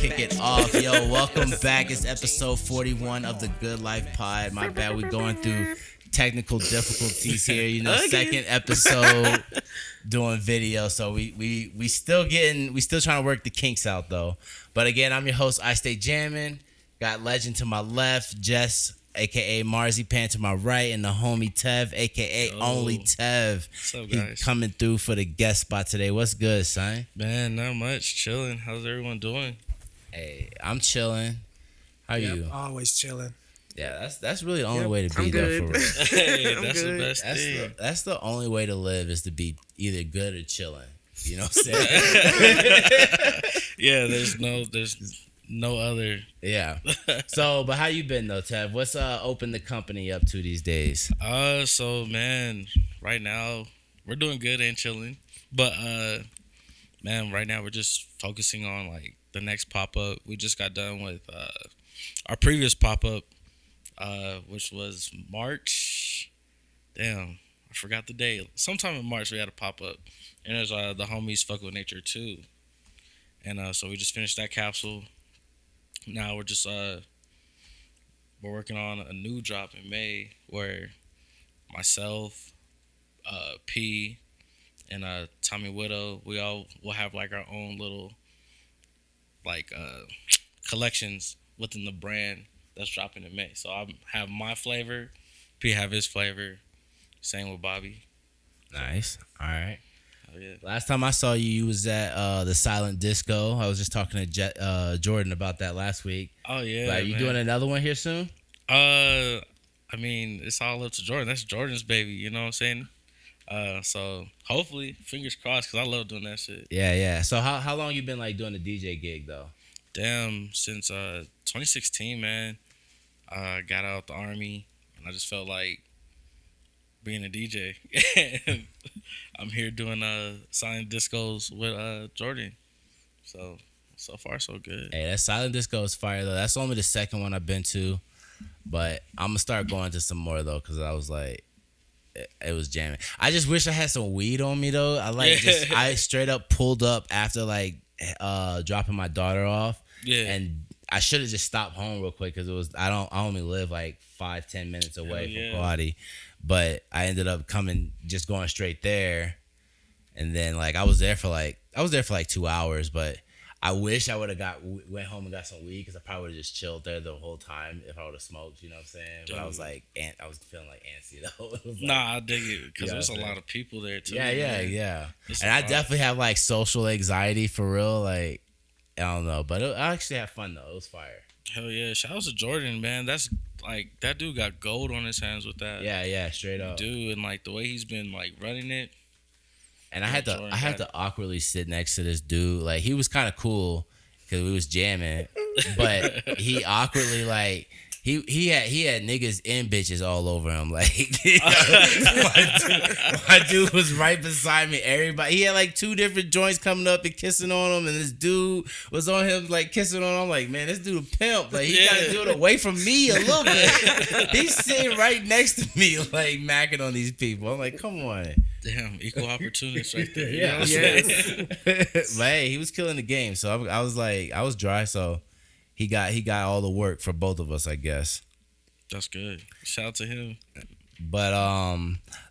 kick it off. Yo, welcome back. It's episode 41 of the Good Life Pod. My bad, we're going through technical difficulties here. You know, second episode doing video, so we still trying to work the kinks out though. But again, I'm your host, I Stay Jammin'. Got Legend to my left, Jess, aka Marzipan to my right, and the homie Tev, aka Only Tev. What's up, guys? He coming through for the guest spot today. What's good, son? Man, not much. Chilling. How's everyone doing? Hey, I'm chilling. How you? Always chilling. Yeah, that's really the only way to be though, for real. Hey, that's the best thing. That's the only way to live is to be either good or chilling. You know what I'm saying? Yeah, there's no other. Yeah. So, but how you been though, Tev? What's Open the Company up to these days? So man, right now we're doing good and chilling. But man, right now we're just focusing on like the next pop-up. We just got done with our previous pop-up, which was March. Damn, I forgot the day. Sometime in March we had a pop-up. And there's the homies Fuck With Nature too. And so we just finished that capsule. Now we're just we're working on a new drop in May where myself, P, and Tommy Widow, we all will have like our own little like collections within the brand that's dropping in May. So I have my flavor, P have his flavor, same with Bobby. Nice. All right. Oh, yeah. Last time I saw you, you was at the Silent Disco. I was just talking to Jordan about that last week. Oh yeah. Like, you doing another one here soon? I mean, it's all up to Jordan. That's Jordan's baby, you know what I'm saying? So hopefully, fingers crossed, because I love doing that shit. Yeah. So how long you been like doing the DJ gig though? Damn, since 2016, man. I got out the army, and I just felt like being a DJ. And I'm here doing silent discos with Jordan. So far so good. Hey, that Silent Disco is fire though. That's only the second one I've been to, but I'm gonna start going to some more though, because I was like, it was jamming. I just wish I had some weed on me though. I straight up pulled up after like dropping my daughter off. Yeah. And I should have just stopped home real quick because I only live like 5-10 minutes away from Quaddy. But I ended up just going straight there. And then like I was there for like 2 hours, but I wish I would have went home and got some weed, because I probably would have just chilled there the whole time if I would have smoked, you know what I'm saying? Dude. But I was like, I was feeling like antsy though. Like, Nah, I dig it, because there's a lot of people there too. Yeah. It's And I definitely have like social anxiety for real. Like, I don't know, but I actually had fun though. It was fire. Hell yeah. Shout out to Jordan, man. That's like, that dude got gold on his hands with that. Yeah, straight up. Dude, and like the way he's been like running it. And I had to awkwardly sit next to this dude. Like, he was kind of cool because we was jamming, but he awkwardly like he had niggas and bitches all over him. Like, my dude was right beside me. Everybody, he had like 2 different joints coming up and kissing on him, and this dude was on him like kissing on him. I'm like, man, this dude a pimp. Like, he gotta do it away from me a little bit. He's sitting right next to me, like macking on these people. I'm like, come on. Damn, equal opportunist right there. Yeah. But hey, he was killing the game. So I was like, I was dry. So he got all the work for both of us, I guess. That's good. Shout out to him. But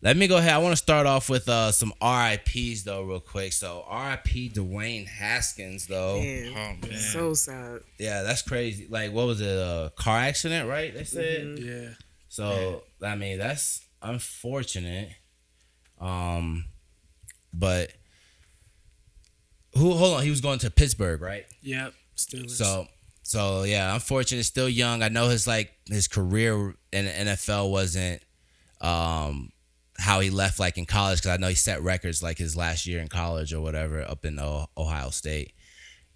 let me go ahead. I want to start off with some RIPs though, real quick. So RIP Dwayne Haskins though. Man, Oh man, so sad. Yeah, that's crazy. Like, what was it? A car accident, right? They said. Mm-hmm. yeah. So I mean, that's unfortunate. But hold on, he was going to Pittsburgh, right? Yep. Still is. So yeah, unfortunate, still young. I know his career in the NFL wasn't how he left like in college, because I know he set records like his last year in college or whatever up in Ohio State.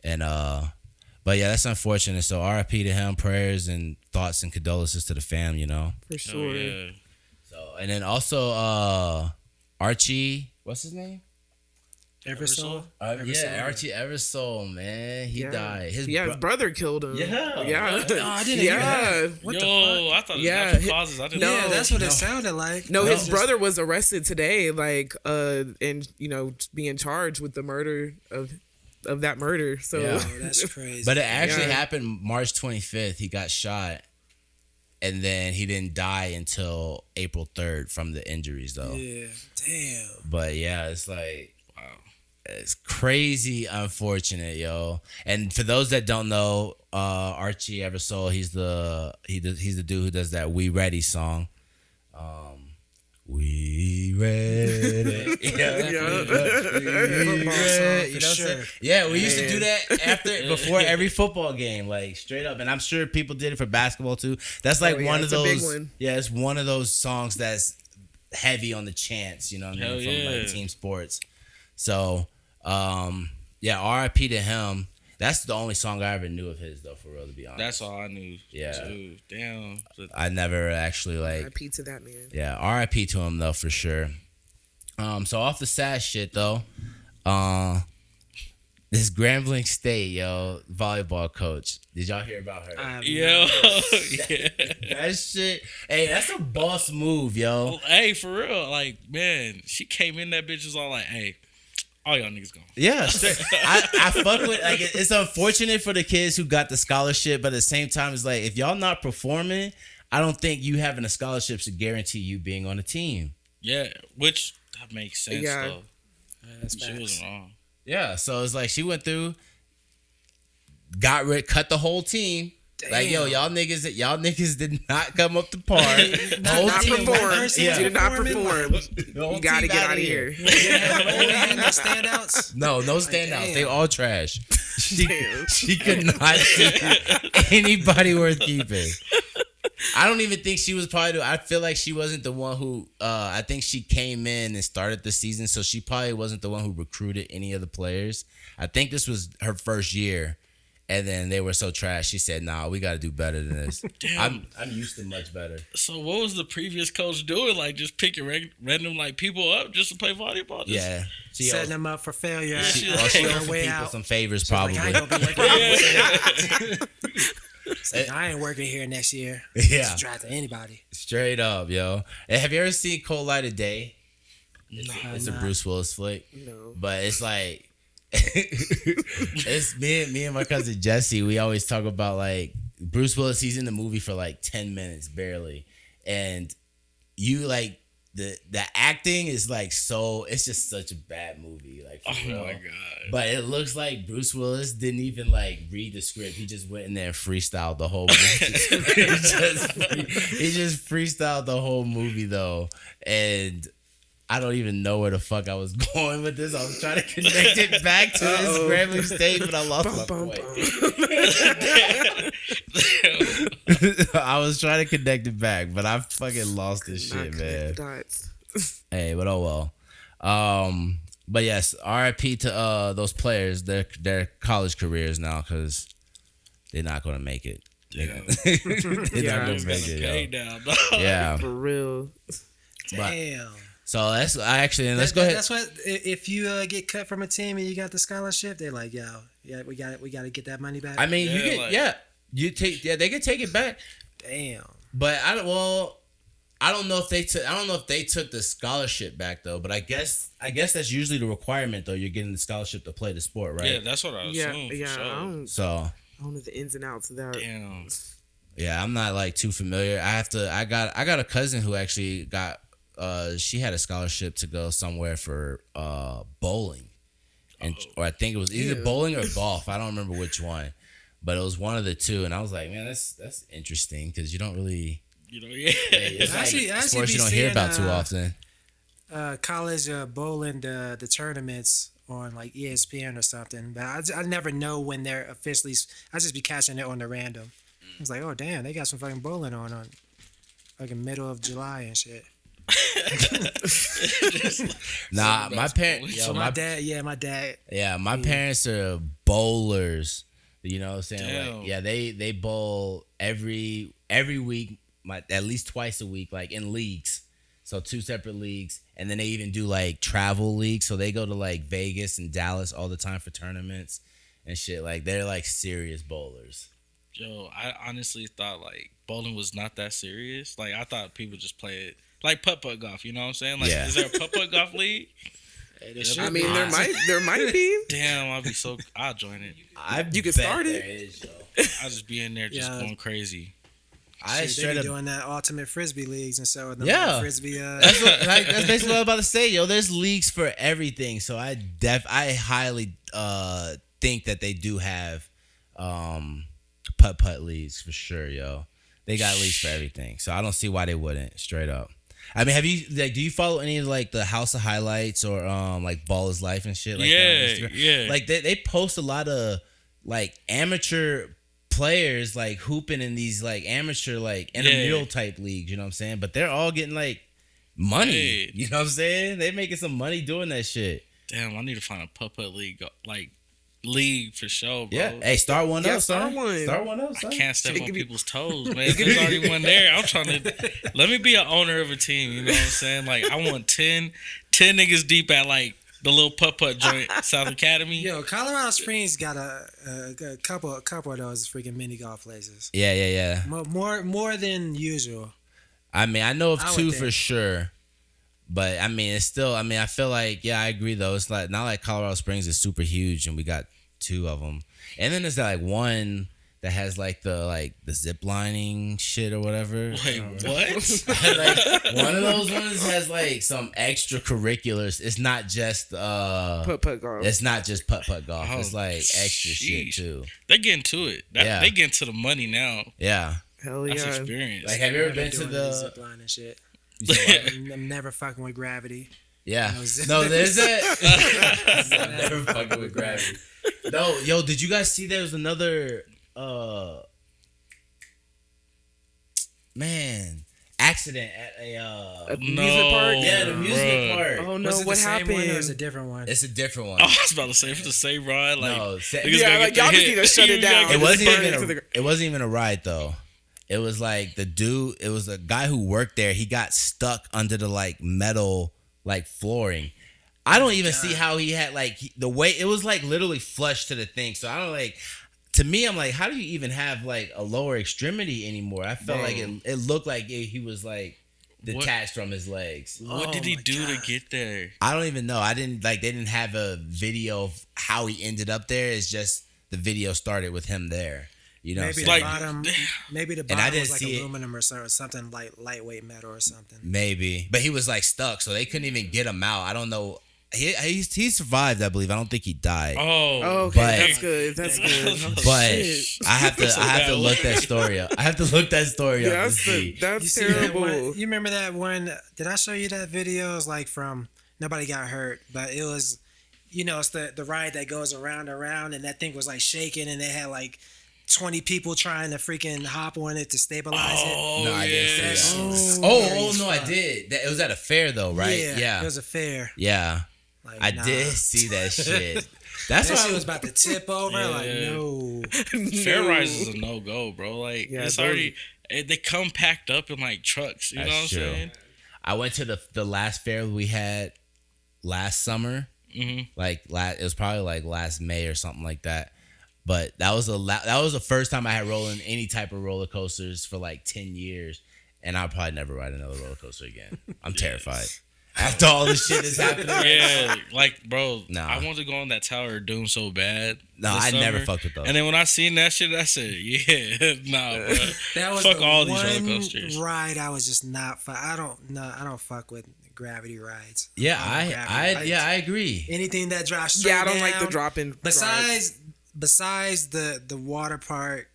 And but yeah, that's unfortunate. So RIP to him, prayers and thoughts and condolences to the fam, you know. For sure. Oh, yeah. So, and then also Archie, what's his name? Eversole? Yeah, Archie Eversole, man. He died. His brother killed him. Yeah. Oh, I didn't hear that. What Yo, the fuck? I thought it was Yeah, natural causes. I didn't know. Yeah, That's what it sounded like. No, his brother was arrested today, like, and being charged with the murder of of that murder. So Yeah. Oh, that's crazy. But it actually Yeah. happened March 25th. He got shot, and then he didn't die until April 3rd from the injuries, though. Yeah. Damn. But yeah, it's like Wow. it's crazy unfortunate, yo. And for those that don't know, Archie Eversole, he's the dude who does that "We Ready" song. We ready. Football song for sure. Yeah, we used to do that before every football game, like straight up. And I'm sure people did it for basketball too. That's like one of it's a big those. one. Yeah, it's one of those songs that's heavy on the chants. You know what I mean? Hell From yeah. like team sports. So, yeah, R.I.P. to him. That's the only song I ever knew of his, though, for real, to be honest. That's all I knew. Yeah. Dude, damn. I never actually like. RIP to that man. Yeah, R.I.P. to him though for sure. So off the sad shit though, this Grambling State volleyball coach. Did y'all hear about her? Yo, yeah. That shit. Hey, that's a boss move, yo. Well, hey, for real, like, man, she came in, that bitch was all like, hey, all y'all niggas gone. Yeah, I fuck with like it's unfortunate for the kids who got the scholarship, but at the same time, it's like if y'all not performing, I don't think you having a scholarship should guarantee you being on a team. Yeah, which that makes sense Yeah. though. That's She facts. wasn't wrong. Yeah, so it's like she went through, cut the whole team. Damn. Like y'all niggas did not come up to par. Not perform. Yeah. You did not perform. The whole You gotta team get out of here. No standouts. No standouts. damn. They all trash. Damn. She could not see anybody worth keeping. I don't even think she was probably. I feel like she wasn't the one who. I think she came in and started the season, so she probably wasn't the one who recruited any of the players. I think this was her first year, and then they were so trash. She said, "Nah, we got to do better than this." Damn. I'm used to much better. So what was the previous coach doing? Like just picking random like people up just to play volleyball? Just, Yeah, she Setting them up for failure. She, Yeah. well, she On owed her some way people out. some favors, She's like, probably. I ain't gonna be working. Yeah. It's like, I ain't working here next year. Yeah. Just drafting anybody. Straight up, yo. And have you ever seen Cold Light of Day? It's a nah. Bruce Willis flick, No. but it's like it's me and my cousin Jesse. We always talk about like Bruce Willis. He's in the movie for like 10 minutes barely, and you like the acting is like so. It's just such a bad movie. Like for Oh real. my god. But it looks like Bruce Willis didn't even like read the script. He just went in there and freestyled the whole movie. he just freestyled the whole movie though. And I don't even know where the fuck I was going with this. I was trying to connect it back to this Grambling State, but I lost my Bum, point. bum. I was trying to connect it back, but I fucking lost this Not shit, connect man. the dots. Hey, but oh well. But yes, RIP to those players, their college careers now, because they're not gonna make it. Yeah. They're Yeah. not gonna It's make gonna it, pay yo. down, dog. Yeah. For real. But- Damn. So let's go ahead. That's what if you get cut from a team and you got the scholarship, they're like, yo, yeah, we got to get that money back. I mean, you Yeah, can, like- they can take it back. Damn. But I don't know if they took the scholarship back though. But I guess that's usually the requirement though. You're getting the scholarship to play the sport, right? Yeah, that's what I Yeah, assume. yeah. For I sure. So don't know the ins and outs of that. Damn. yeah, I'm not like too familiar. I got a cousin who actually got she had a scholarship to go somewhere for bowling, and or I think it was either Ew. bowling or golf. I don't remember which one, but it was one of the two. And I was like, man, that's interesting because you don't really. You know, yeah. It's I like actually sports be you don't hear seeing, about too often. College bowling the tournaments on like ESPN or something, but I never know when they're officially. I just be catching it on the random. I was like, oh damn, they got some fucking bowling on like in middle of July and shit. Nah, my parents. So my dad. Yeah, my parents are bowlers. You know what I'm saying? Damn. Like, yeah, they bowl every week, at least twice a week, like in leagues. So 2 separate leagues, and then they even do like travel leagues. So they go to like Vegas and Dallas all the time for tournaments and shit. Like they're like serious bowlers. Yo, I honestly thought like bowling was not that serious. Like I thought people just play it like putt-putt golf. You know what I'm saying? Like, Yeah. is there a putt-putt golf league? I mean, there might be. Damn, I'll join it. You can start it. I'll just be in there just going crazy. They be doing that ultimate frisbee leagues and so Yeah. frisbee. That's basically what I was about to say, yo. There's leagues for everything, so I highly think that they do have putt leagues for sure, yo. They got leagues for everything, so I don't see why they wouldn't. Straight up. I mean, do you follow any of like the House of Highlights or like Ball is Life and shit like that on Instagram? Yeah. Like they post a lot of like amateur players like hooping in these like amateur like intramural type leagues, you know what I'm saying? But they're all getting like money. Hey. You know what I'm saying? They making some money doing that shit. Damn, I need to find a putt league league for sure, bro. Yeah. Hey, start one up, start son. one. Start one up, son. I can't step on people's toes, man. There's already one there. I'm trying to let me be an owner of a team. You know what I'm saying? Like I want 10 niggas deep at like the little putt joint, South Academy. Yo, Colorado Springs got a couple of those freaking mini golf places. Yeah. More than usual. I mean, I know of I would two think. for sure. But I mean, it's still. I mean, I feel like I agree though. It's like not like Colorado Springs is super huge, and we got two of them. And then there's that like one that has like the zip lining shit or whatever. Wait, what? Like one of those ones has like some extracurriculars. It's not just Putt golf. It's not just putt golf. It's Oh, like extra shit sheesh. too. They getting to it. Yeah. They getting to the money now. Yeah. Hell That's yeah. experience. Like, have you ever been to Doing the? zip line and shit. You said what? I'm never fucking with gravity. Yeah. No zip. No, there's that. I'm never fucking with gravity. No, yo, did you guys see there was another accident at a Amusement park? yeah, the amusement park. Oh no, Was it what the same happened? one or was it a different one? It's a different one. I was about to say for the same ride, like No, niggas Yeah, gonna like, get y'all the just hit. need to shut it You gotta down. get It the wasn't burn even it to a, the- it wasn't even a ride though. It was like the dude. It was a guy who worked there. He got stuck under the like metal like flooring. I don't even see how he had like the way it was like literally flush to the thing. So I don't like. To me, I'm like, how do you even have like a lower extremity anymore? I felt like it looked like he was like detached from his legs. What did he my do God. to get there? I don't even know. They didn't have a video of how he ended up there. It's just the video started with him there. You know, Maybe what I'm the saying? bottom. Maybe the I bottom didn't was like see it. aluminum or something lightweight metal or something. Maybe, but he was like stuck, so they couldn't even get him out. I don't know. He survived, I believe. I don't think he died. Oh, Okay, But- that's good. That's good. But Shit. I have to look that story up. I have to look that story up to see. That's You see that terrible. one? You remember that one? Did I show you that video? It was like from nobody got hurt, but it was, it's the ride that goes around, and that thing was like shaking, and they had like 20 people trying to freaking hop on it to stabilize it. Oh, No, I didn't yeah. see that. Oh. Oh no, I did. It was at a fair though, right? Yeah, it was a fair. Yeah. Like, I nah. did see that shit. That's That why shit was about to tip over. Yeah. Like, no. Fair rides is a no go, bro. Like Yeah, it's those- already they come packed up in like trucks. You know what I'm That's true. saying? I went to the last fair we had last summer. Mm-hmm. It was probably like last May or something like that. But that was the first time I had rolling any type of roller coasters for like 10 years, and I'll probably never ride another roller coaster again. I'm terrified. After all this shit is happening. Yeah, like bro, Nah. I wanted to go on that Tower of Doom so bad. No, this I never summer. fucked with those. And then when I seen that shit, I said, yeah, nah, bro. That was Fuck the all these roller one coasters. ride I was just not. I don't fuck with gravity rides. Yeah, I don't gravity rides. I agree. Anything that drops straight Yeah, I don't like the down, dropping. Besides the water park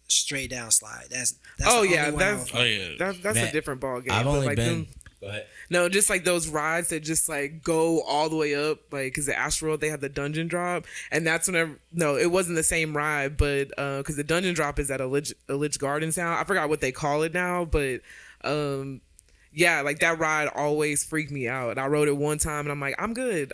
straight down slide. That's Oh, the yeah, only one I that's- would Oh yeah, That's Man, a different ball game. I've but, only like, been. them- Go ahead. No, just like those rides that just like go all the way up, like because the Asteroid they have the dungeon drop, and that's whenever. No, it wasn't the same ride, but because the dungeon drop is at a Lich Garden Sound. I forgot what they call it now, but yeah, like that ride always freaked me out. I rode it one time, and I'm like, I'm good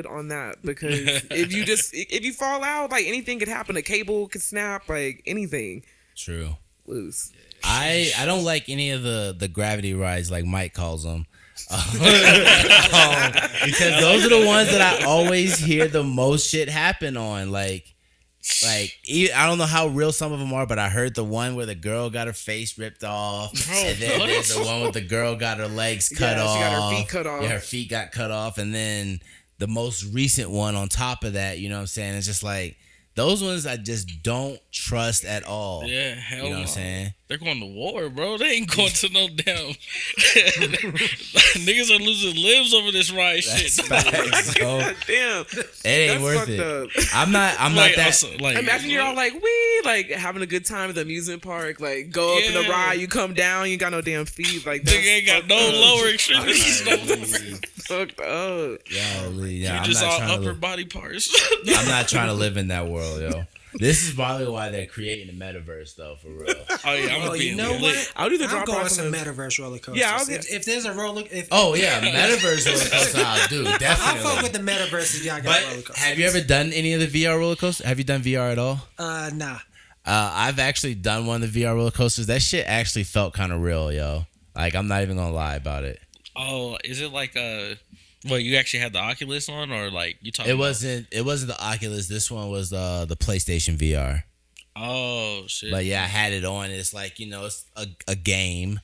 on that because if you fall out, like anything could happen. A cable could snap, like anything. True. Loose. I don't like any of the gravity rides like Mike calls them. Because those are the ones that I always hear the most shit happen on. Like I don't know how real some of them are, but I heard the one where the girl got her face ripped off, and then there's the one where the girl got her legs cut Yeah, off. she got her feet cut off. Yeah, her feet got cut off, and then the most recent one on top of that, you know what I'm saying? It's just like those ones I just don't trust at all. Yeah, hell no. You know what I'm saying? They're going to war, bro. They ain't going to no damn. Niggas are losing limbs over this riot shit. Facts, so Damn. it ain't That's worth fucked it. up. I'm not Like, that. also, like, Imagine you're all like, we like having a good time at the amusement park. Like, go up in the Yeah. ride, you come down, you got no damn feet. Like, Nigga ain't got no lower extremities. fucked up. Yeah, I'm just not all trying to upper live, body parts. I'm not trying to live in that world, yo. This is probably why they're creating the metaverse, though, for real. Oh yeah, I'm gonna be you know lit. what? I'll do the I'm drop going off some on the- metaverse roller coasters. Yeah, if there's a roller, if Oh yeah, metaverse roller coaster, I'll do I'll definitely. fuck with the metaverse if y'all got roller But coasters. have you ever done any of the VR roller coasters? Have you done VR at all? Nah. I've actually done one of the VR roller coasters. That shit actually felt kind of real, yo. Like I'm not even gonna lie about it. Oh, is it like well, you actually had the Oculus on, or like you talking? It wasn't the Oculus. This one was the PlayStation VR. Oh shit! But yeah, I had it on. It's like, you know, it's a game,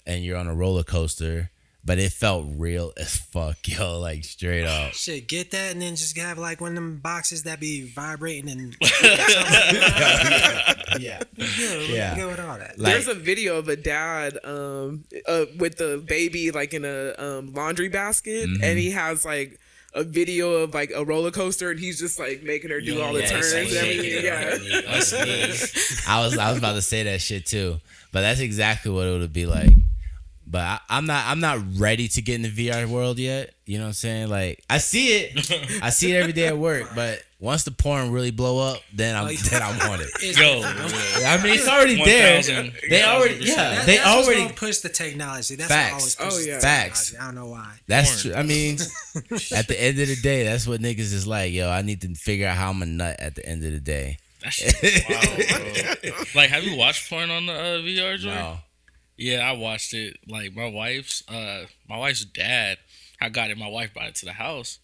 and you're on a roller coaster. But it felt real as fuck, yo. Like straight up. Shit, get that and then just have like one of them boxes that be vibrating and Yeah. yeah. Go with all that. Like, There's a video of a dad with the baby like in a laundry basket, Mm-hmm. and he has like a video of like a roller coaster, and he's just like making her do all the yeah, turns and it's like everything. shaking Yeah. it up. I was about to say that shit too, but that's exactly what it would be like. But I'm not ready to get in the VR world yet. You know what I'm saying? Like I see it every day at work. But once the porn really blow up, then I want it. Yo, I mean, it's already there. 1,000. They already, That's they what's already gonna push the technology. That's Facts. what always pushes Oh, yeah. the Facts. technology. I don't know why. That's Porn. true. I mean, at the end of the day, that's what niggas is like. Yo, I need to figure out how I'm a nut at the end of the day. that shit wild, bro. Like, have you watched porn on the VR joint? No. Yeah, I watched it. Like my wife's dad, I got it. My wife brought it to the house,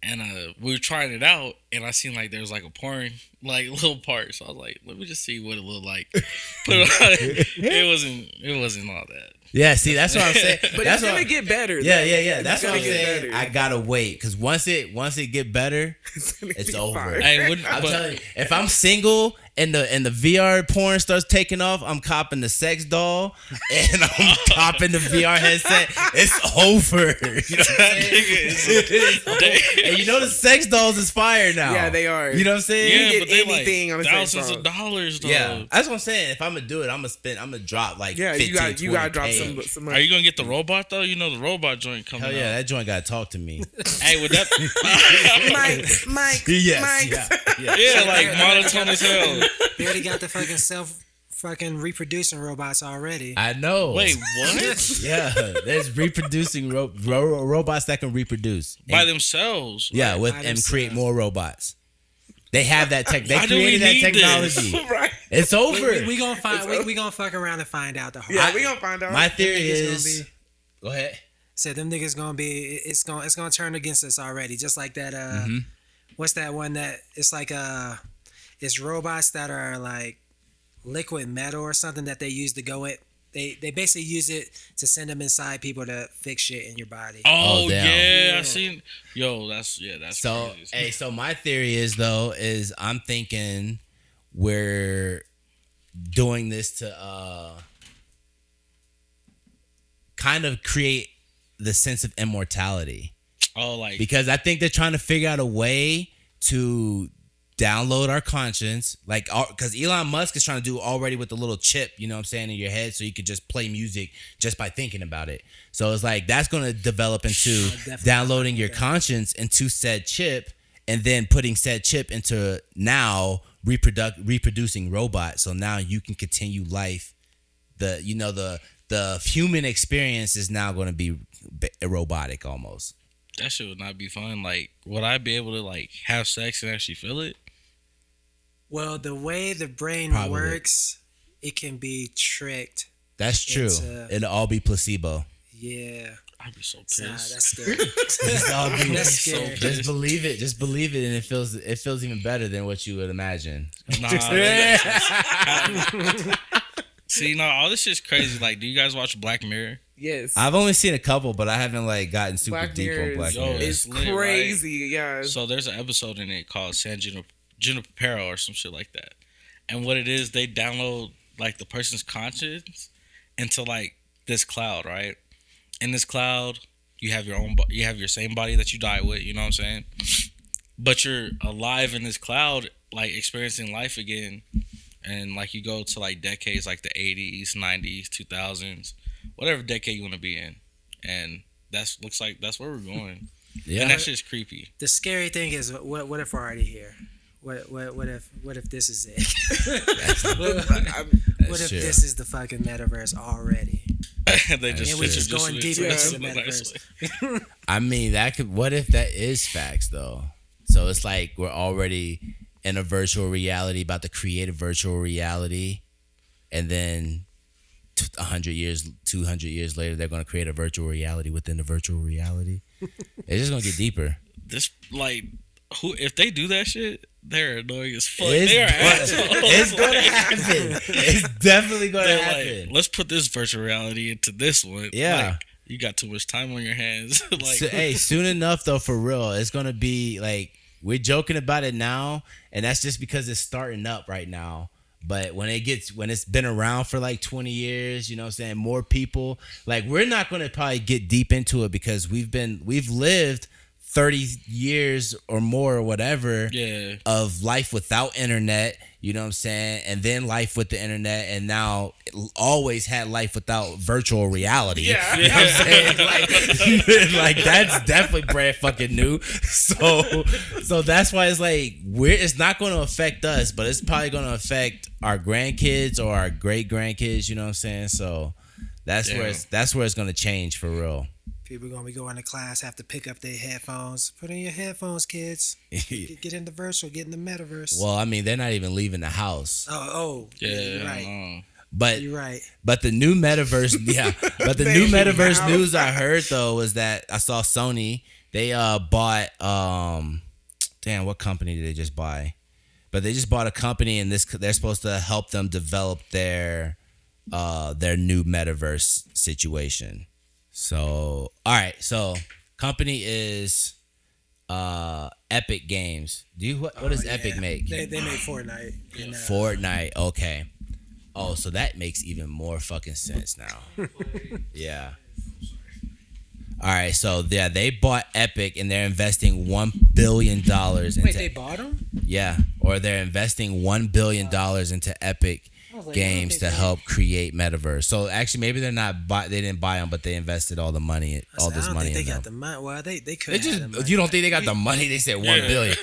and we were trying it out, and I seen like there was like a porn like little part. So I was like, let me just see what it looked like. Put it on. It wasn't all that. Yeah, see, that's what I'm saying. But That's it's gonna what- get better. Yeah. That's what I'm gonna get saying. better. I gotta wait because once it get better, it's over. Hey, I'm telling you, if I'm single and the VR porn starts taking off, I'm copping the sex doll and I'm copping the VR headset. It's over. You know what I'm saying? And you know the sex dolls is fire now. Yeah, they are. You know what I'm saying? Yeah, get but they anything like on a sex thousands doll. of dollars though. Yeah, that's what I'm saying. If I'm gonna do it, I'm gonna drop like Yeah, 15, you gotta drop 20K. some Are you gonna get the robot though? You know the robot joint coming Hell yeah, out. that joint gotta talk to me. Hey, with that, Mike, Yes, Mike. yeah. yeah, like monotone as hell. They already got the fucking reproducing robots already. I know. Wait, what? Yeah, there's reproducing robots that can reproduce. By And- themselves? yeah, with by and create themselves. more robots. They have that tech. They Why do we created that need technology. this? Right. It's over. We gonna find. We gonna fuck around and find out the whole. Yeah, we gonna find out. My theory Niggas gonna is. be- Go ahead. Said them niggas gonna be. It's gonna turn against us already. Just like that. What's that one that it's like it's robots that are like liquid metal or something that they use to go it. They basically use it to send them inside people to fix shit in your body. Oh, damn. yeah, Yeah. I seen. Yo, that's So, crazy. hey, so my theory is I'm thinking we're doing this to kind of create the sense of immortality. Oh, like Because I think they're trying to figure out a way to download our conscience, like because Elon Musk is trying to do already with the little chip, you know what I'm saying, in your head, so you could just play music just by thinking about it. So it's like that's going to develop into definitely downloading your conscience into said chip, and then putting said chip into now reproducing robots. So now you can continue life. The human experience is now going to be robotic almost. that shit would not be fun. Like, would I be able to like have sex and actually feel it? Well, the way the brain Probably. works, it can be tricked. That's true. It'll all be placebo. Yeah. I'd be so Nah, pissed. that's scary. It's all be- That's So scary. Just believe it. Just believe it, and it feels even better than what you would imagine. Nah, see, no, all this shit's crazy. Like, do you guys watch Black Mirror? Yes. I've only seen a couple, but I haven't like gotten super Black deep Mirror on Black is, Mirror. is Lit, right? crazy. Yeah. So there's an episode in it called San Junipero or some shit like that. And what it is, they download like the person's conscience into like this cloud, right? In this cloud, you have your own, you have your same body that you die with. You know what I'm saying? But you're alive in this cloud, like experiencing life again. And like you go to like decades like the 80s, 90s, 2000s, whatever decade you want to be in. And looks like that's where we're going. Yeah. And that shit's creepy. The scary thing is, what if we're already here? What if this is it? What if true. this is the fucking metaverse already? They just And we switch just it going to deeper into something the nice. metaverse. I mean, that could. What if that is facts though? So it's like we're already in a virtual reality, about to create a virtual reality, and then 100 years, 200 years later, they're going to create a virtual reality within the virtual reality. It's just going to get deeper. This like who if they do that shit, they're annoying as fuck. It's They're gonna- assholes. It's going to Like, happen. It's definitely going to they're happen. like, let's put this virtual reality into this one. Yeah. Like, you got too much time on your hands. Like So, hey, soon enough though, for real, it's gonna be like we're joking about it now, and that's just because it's starting up right now. But when it's been around for like 20 years, you know what I'm saying, more people, like we're not gonna probably get deep into it because we've lived 30 years or more or whatever yeah. of life without internet, you know what I'm saying? And then life with the internet, and now always had life without virtual reality. Yeah. You know what I'm saying? Like that's definitely brand fucking new. So that's why it's like it's not going to affect us, but it's probably going to affect our grandkids or our great grandkids, you know what I'm saying? So that's where it's going to change for real. People gonna be going to class, have to pick up their headphones. Put in your headphones, kids. Get in the virtual, get in the metaverse. Well, I mean, they're not even leaving the house. Yeah, you're right. But You're right. But the new metaverse, yeah. But the They new ain't even metaverse out. news I heard though was that I saw Sony. They bought damn, what company did they just buy? But they just bought a company, and they're supposed to help them develop their new metaverse situation. So all right, so company is Epic Games. What does Epic make? They make Fortnite. And, Fortnite, okay. Oh, so that makes even more fucking sense now. Yeah. All right, so yeah, they bought Epic and they're investing $1 billion into. Wait, they bought them? Yeah, or they're investing $1 billion into Epic was like, Games to help create metaverse. So actually, maybe they didn't buy them, but they invested all the money, all this money. I don't think in they them. got the money. Well, they could. They just, you don't think they got the money? They said $1 billion.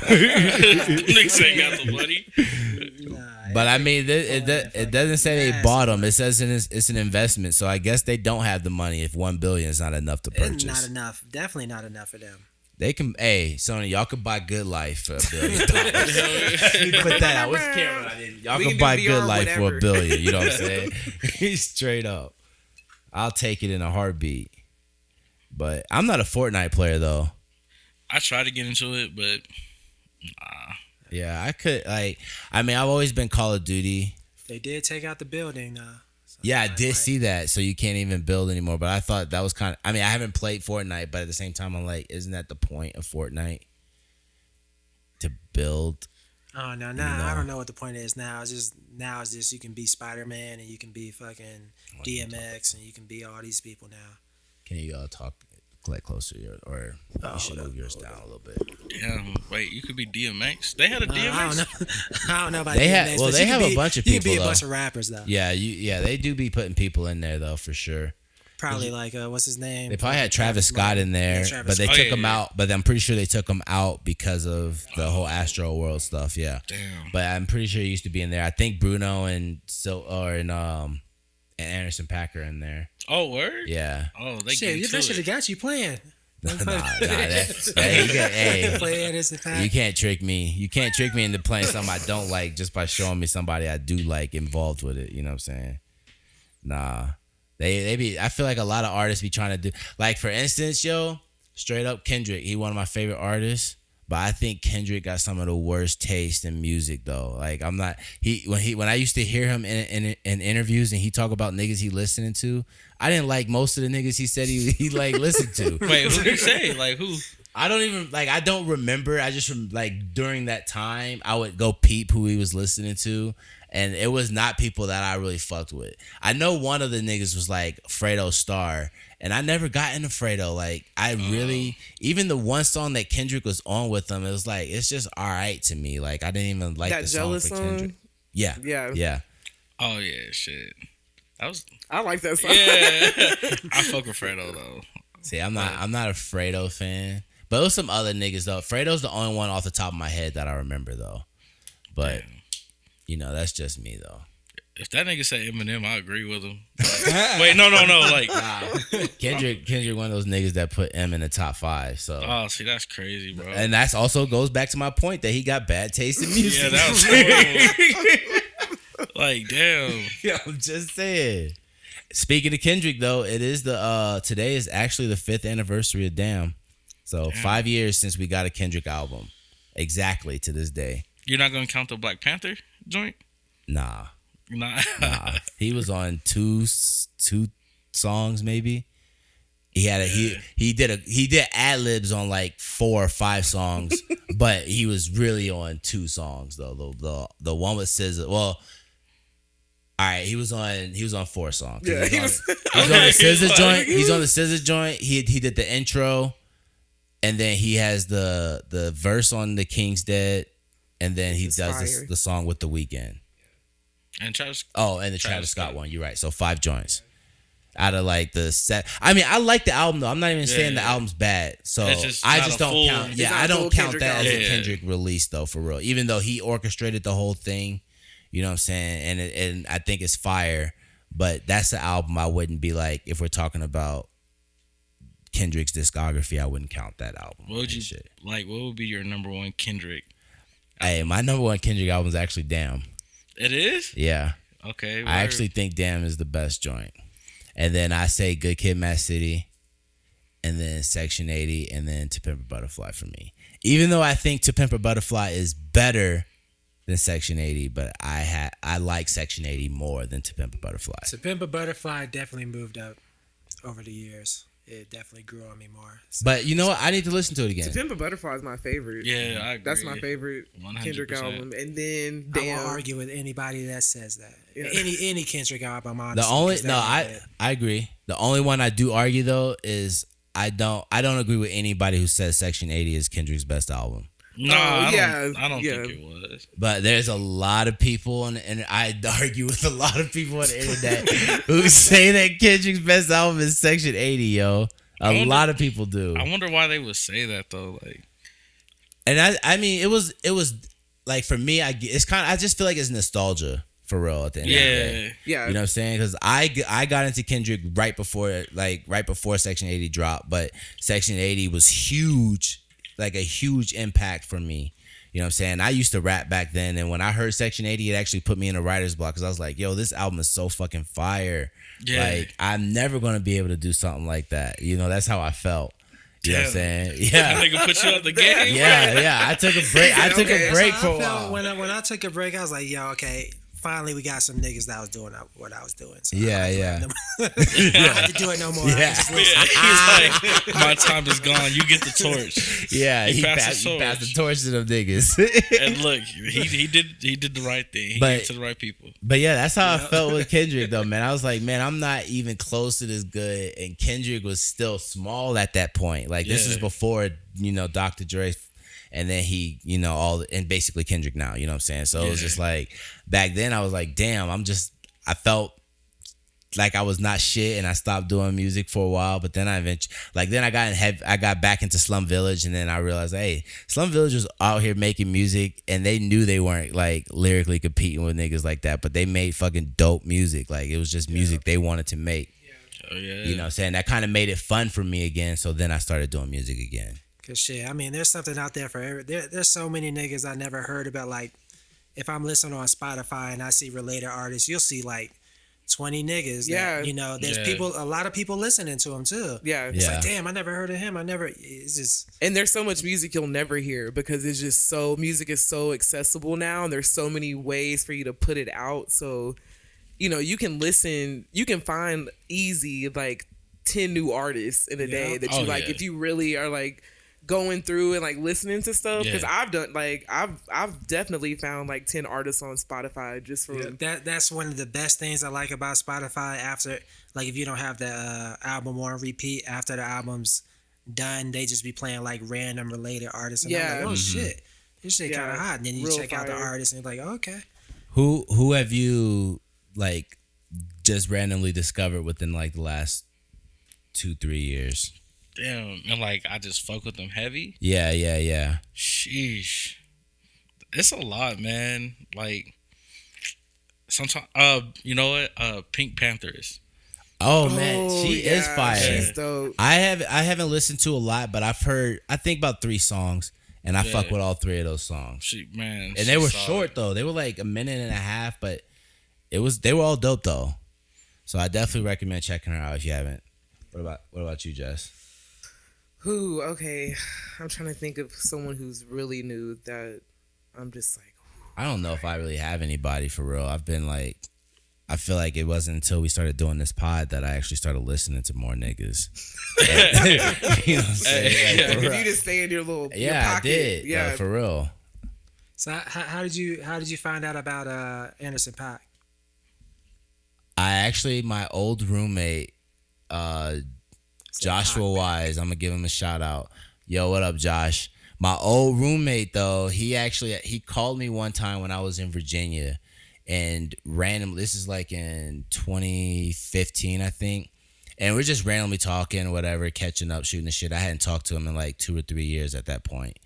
Niggas ain't got the money. But I mean, it doesn't say they bought them. It says it's an investment. So I guess they don't have the money if $1 billion is not enough to purchase. It's not enough. Definitely not enough for them. They can. Hey, Sony, y'all could buy Goodelife for $1 billion. Put that out. What's the camera? Y'all We can can buy do VR, Goodelife for whatever. $1 billion. You know what I'm saying? Straight up. I'll take it in a heartbeat. But I'm not a Fortnite player though. I tried to get into it, but Yeah, I could I've always been Call of Duty. They did take out the building. So Yeah, I did see that. So you can't even build anymore. But I thought that was kind of. I haven't played Fortnite, but at the same time, I'm like, isn't that the point of Fortnite? To build. Oh no, I don't know what the point is now. It's just you can be Spider-Man and you can be fucking DMX and you can be all these people now. Can you talk like closer, or you should move yours down a little bit? damn, wait, you could be DMX. They had a DMX. I don't know. I don't know about They DMX. have- well, but they you can have a be- bunch of You can be people, a bunch though. of rappers though. Yeah, they do be putting people in there though for sure. Probably like what's his name? They probably had Travis Scott in there, Yeah, Travis but they Scott. took Oh, yeah, him yeah. out. But I'm pretty sure they took him out because of the whole Astro World stuff. Yeah. Damn. But I'm pretty sure he used to be in there. I think Bruno and Anderson Paak in there. Oh, word? Yeah. Oh, they Shit, get that should to have it. got you playing. Hey, Play Anderson Paak. you can't trick me. You can't trick me into playing something I don't like just by showing me somebody I do like involved with it. You know what I'm saying? Nah. They be. I feel like a lot of artists be trying to do. Like for instance, straight up Kendrick. He one of my favorite artists. But I think Kendrick got some of the worst taste in music though. Like I'm not when I used to hear him in interviews and he talk about niggas he listening to, I didn't like most of the niggas he said he like listened to. Wait, who did he say? Like who? I don't even like. I don't remember. I just like during that time, I would go peep who he was listening to, and it was not people that I really fucked with. I know one of the niggas was like Fredo Starr, and I never got into Fredo. Like I really, even the one song that Kendrick was on with him, it was like it's just all right to me. Like I didn't even like that the song Jealous for song? Kendrick. Yeah, yeah. Oh yeah, shit. I like that song. Yeah. I fuck with Fredo though. See, I'm not a Fredo fan. But it was some other niggas though. Fredo's the only one off the top of my head that I remember though. But you know, that's just me though. If that nigga said Eminem, I agree with him. Like, wait, no. Like Kendrick, one of those niggas that put M in the top 5. So see, that's crazy, bro. and that's also goes back to my point that he got bad taste in music. Yeah, that was horrible. Like, damn. Yeah, I'm just saying. Speaking of Kendrick though, it is the today is actually the 5th anniversary of Damn. So 5 years since we got a Kendrick album. Exactly to this day. You're not gonna count the Black Panther joint? Nah. Nah. He was on two songs maybe. He did ad libs on like 4 or 5 songs, but he was really on 2 songs though. The one with SZA. Well, all right, he was on 4 songs. Yeah, he was on the SZA joint. He's on the SZA joint. He did the intro. And then he has the verse on The King's Dead, and then he does the song with The Weeknd. And Travis. Oh, and the Travis Scott one. You're right. So 5 joints out of like the set. I mean, I like the album though. I'm not even saying the album's bad. So I just don't count. Yeah, I don't count that as a Kendrick release though, for real. Even though he orchestrated the whole thing, you know what I'm saying? And I think it's fire. But that's the album I wouldn't be like if we're talking about Kendrick's discography, I wouldn't count that album. What would you like? What would be your number one Kendrick? Hey, my number one Kendrick album is actually Damn. It is? Yeah. Okay. I actually think Damn is the best joint. And then I say Good Kid, Mad City, and then Section 80, and then To Pimp a Butterfly for me. Even though I think To Pimp a Butterfly is better than Section 80, but I like Section 80 more than To Pimp a Butterfly. To Pimp a Butterfly definitely moved up over the years. It definitely grew on me more. So. But you know what? I need to listen to it again. To Pimp a Butterfly is my favorite. Yeah, I agree. That's my favorite 100%. Kendrick album. And then Damn. I won't argue with anybody that says that. Yeah. Any Kendrick album, honestly. I agree. The only one I do argue though is I don't agree with anybody who says Section 80 is Kendrick's best album. No, I don't think it was. But there's a lot of people, and I argue with a lot of people on the internet who say that Kendrick's best album is Section 80, yo. A lot of people do. I wonder why they would say that though. Like, and I mean, it was like for me, I just feel like it's nostalgia for real at the end of the day. Yeah. You know what I'm saying? Because I got into Kendrick right before Section 80 dropped, but Section 80 was huge. Like a huge impact for me. You know what I'm saying? I used to rap back then, and when I heard Section 80, it actually put me in a writer's block because I was like, yo, this album is so fucking fire. Yeah. Like, I'm never going to be able to do something like that. You know, that's how I felt. You know what I'm saying? Yeah. That nigga put you out the game. Yeah. I took a break. I took a break for a while. When I took a break, I was like, yo, okay. Finally, we got some niggas that was doing what I was doing. So yeah. I don't have to do it no more. Yeah. He's like, my time is gone. You get the torch. Yeah, he passed the torch to them niggas. And look, he did the right thing. He gave it to the right people. But yeah, that's how I felt with Kendrick though, man. I was like, man, I'm not even close to this good, and Kendrick was still small at that point. Like this is before Dr. Dre. And then he, and basically Kendrick now, you know what I'm saying? So it was just like, back then I was like, damn, I felt like I was not shit, and I stopped doing music for a while. But then I got back into Slum Village, and then I realized, hey, Slum Village was out here making music, and they knew they weren't like lyrically competing with niggas like that, but they made fucking dope music. Like it was just music they wanted to make. Oh, yeah. You know what I'm saying? That kind of made it fun for me again. So then I started doing music again. Cause shit, I mean, there's something out there for there's so many niggas I never heard about. Like, if I'm listening on Spotify and I see related artists, you'll see like 20 niggas. Yeah. That, there's Yeah. a lot of people listening to him too. Yeah. It's Yeah. like, damn, I never heard of him. It's just, And there's so much music you'll never hear because it's just music is so accessible now, and there's so many ways for you to put it out. So, you can find easy like 10 new artists in a day that you Oh, like yeah. if you really are like going through and like listening to stuff. Because Yeah. I've done like I've definitely found like 10 artists on Spotify just from that's one of the best things I like about Spotify. After, like, if you don't have the album on repeat, after the album's done, they just be playing like random related artists. And Yeah. I'm like, oh shit, this shit Yeah. kind of hot. And then you Real check out the fire. artist and you're like, okay. Who have you like just randomly discovered within like the last 2-3 years? Damn, and like I just fuck with them heavy. Yeah. Sheesh, it's a lot, man. Like sometimes, you know what? Pink Panthers. Oh man, she is fire. She's dope. I haven't listened to a lot, but I've heard I think about 3 songs, and I Yeah. fuck with all 3 of those songs. And And they were short though. They were like a minute and a half, but they were all dope though. So I definitely recommend checking her out if you haven't. What about you, Jess? Who? Okay, I'm trying to think of someone who's really new that I'm just like. I don't know if I really have anybody for real. I've been like, I feel like it wasn't until we started doing this pod that I actually started listening to more niggas. You know what I'm saying? Like, for If real. you just stay in your little your Yeah, I pocket, did. yeah. For real. So how did you find out about Anderson .Paak? My old roommate, Joshua Wise, I'm gonna give him a shout out. Yo, what up, Josh? My old roommate though, he called me one time when I was in Virginia, and randomly, this is like in 2015, I think, and we're just randomly talking, whatever, catching up, shooting the shit. I hadn't talked to him in like 2 or 3 years at that point.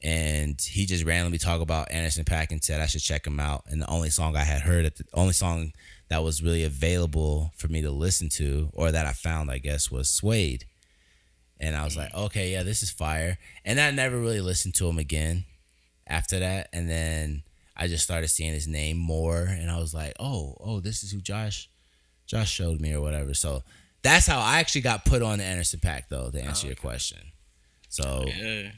And he just randomly talked about Anderson .Paak and said I should check him out. And the only song I had heard, the only song that was really available for me to listen to, or that I found, I guess, was Suede. And I was like, okay, yeah, this is fire. And I never really listened to him again after that. And then I just started seeing his name more, and I was like, oh, this is who Josh showed me or whatever. So that's how I actually got put on the Anderson .Paak, though, to answer your question. So Yeah.